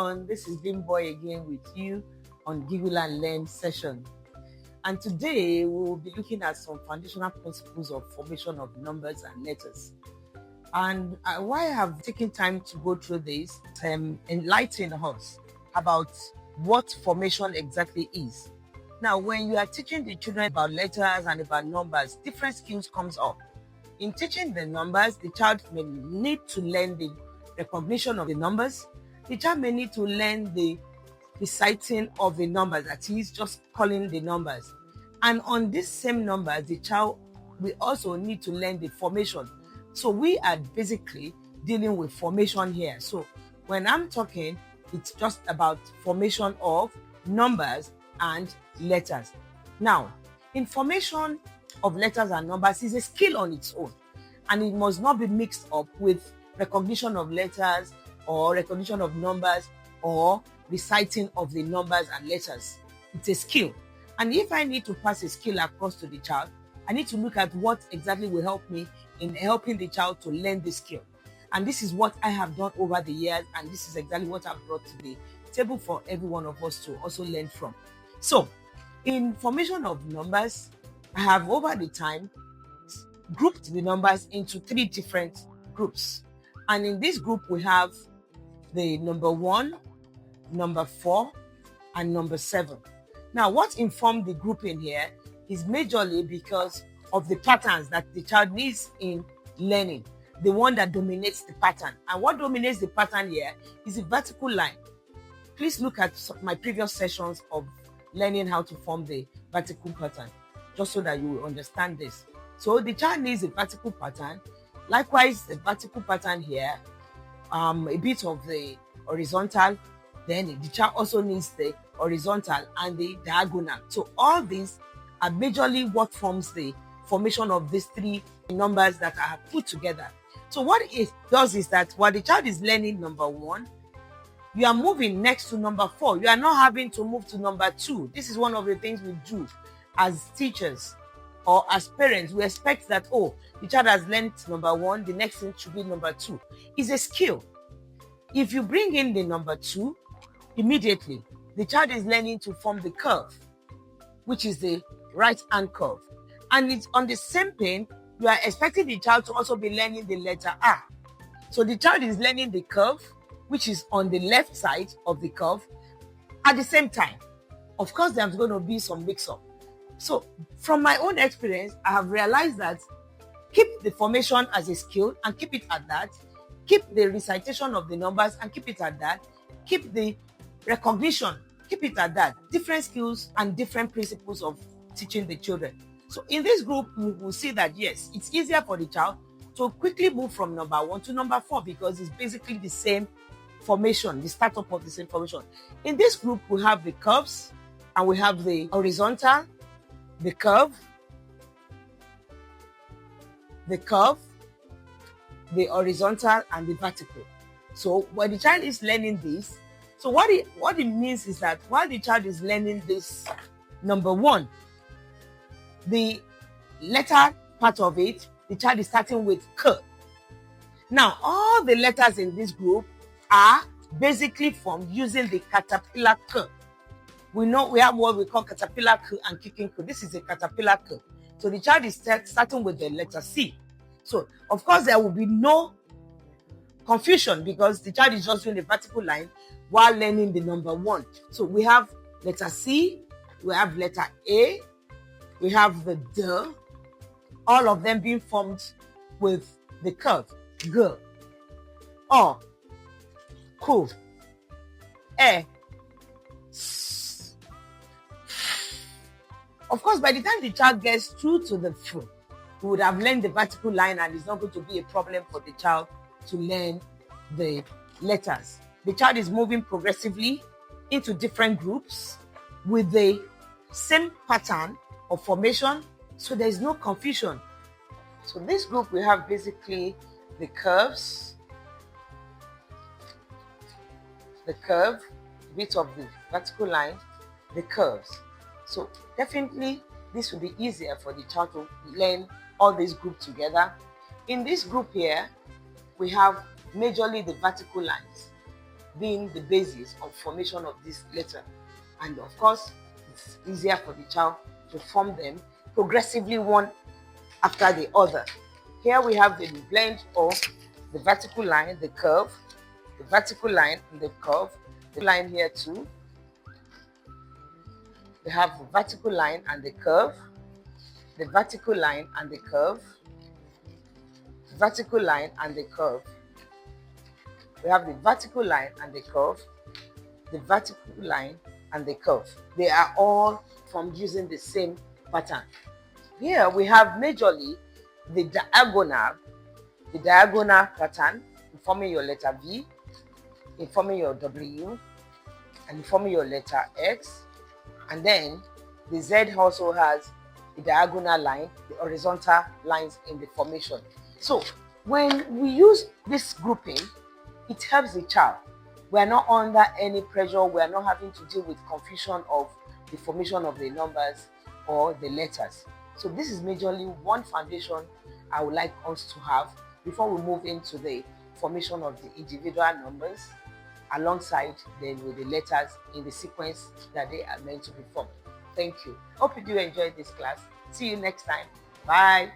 everyone, this is Boy again with you on Giggle and Learn session. And today we will be looking at some foundational principles of formation of numbers and letters. And why I have taken time to go through this, enlighten us about what formation exactly is. Now, when you are teaching the children about letters and about numbers, different skills comes up. In teaching the numbers, the child may need to learn the recognition of the numbers. The child may need to learn the reciting of the numbers, that is just calling the numbers. And on these same numbers, the child will also need to learn the formation. So we are basically dealing with formation here. So when I'm talking, it's just about formation of numbers and letters. Now, in formation of letters and numbers is a skill on its own, and it must not be mixed up with recognition of letters or recognition of numbers or reciting of the numbers and letters. It's a skill. And if I need to pass a skill across to the child, I need to look at what exactly will help me in helping the child to learn the skill. And this is what I have done over the years, and this is exactly what I've brought to the table for every one of us to also learn from. So, in formation of numbers, I have over the time grouped the numbers into 3 different groups. And in this group, we have the number 1, number 4, and number 7. Now, what informed the grouping here is majorly because of the patterns that the child needs in learning, the one that dominates the pattern. And what dominates the pattern here is a vertical line. Please look at my previous sessions of learning how to form the vertical pattern, just so that you will understand this. So the child needs a vertical pattern. Likewise, the vertical pattern here, a bit of the horizontal. Then the child also needs the horizontal and the diagonal. So all these are majorly what forms the formation of these 3 numbers that I have put together. So what it does is that while the child is learning number 1, you are moving next to number 4. You are not having to move to number 2. This is one of the things we do as teachers or as parents. We expect that, oh, the child has learned number 1, the next thing should be number 2. It's a skill. If you bring in the number 2, immediately the child is learning to form the curve, which is the right hand curve. And it's on the same plane, you are expecting the child to also be learning the letter R. So the child is learning the curve, which is on the left side of the curve, at the same time. Of course, there's going to be some mix-up. So from my own experience, I have realized that keep the formation as a skill and keep it at that. Keep the recitation of the numbers and keep it at that. Keep the recognition, keep it at that. Different skills and different principles of teaching the children. So in this group, we will see that yes, it's easier for the child to quickly move from number 1 to number 4 because it's basically the same formation, the startup of the same formation. In this group, we have the curves and we have the horizontal, the curve, the horizontal, and the vertical. So when the child is learning this, so what it means is that while the child is learning this number 1, the letter part of it, the child is starting with K. Now, all the letters in this group are basically formed using the caterpillar K. We know we have what we call caterpillar K and kicking K. This is a caterpillar K. So the child is starting with the letter C. So, of course, there will be no confusion because the child is just doing the vertical line while learning the number 1. So we have letter C, we have letter A, we have the D, all of them being formed with the curve G, O, K, E, S. Of course, by the time the child gets through to the F, we would have learned the vertical line and it's not going to be a problem for the child to learn the letters. The child is moving progressively into different groups with the same pattern of formation, so there is no confusion. So this group, we have basically the curves, the curve, bit of the vertical line, the curves. So definitely this will be easier for the child to learn all these groups together. In this group here, we have majorly the vertical lines. being the basis of formation of this letter. And of course, it's easier for the child to form them progressively one after the other. Here we have the blend of the vertical line, the curve, the vertical line and the curve. The line here too. We have the vertical line and the curve, the vertical line and the curve, vertical line and the curve. We have the vertical line and the curve, the vertical line and the curve. They are all from using the same pattern. Here we have majorly the diagonal pattern, forming your letter V, forming your W, and forming your letter X. And then the Z also has the diagonal line, the horizontal lines in the formation. So when we use this grouping, it helps the child. We are not under any pressure. We are not having to deal with confusion of the formation of the numbers or the letters. So this is majorly one foundation I would like us to have before we move into the formation of the individual numbers alongside then with the letters in the sequence that they are meant to be formed. Thank you. Hope you do enjoy this class. See you next time. Bye.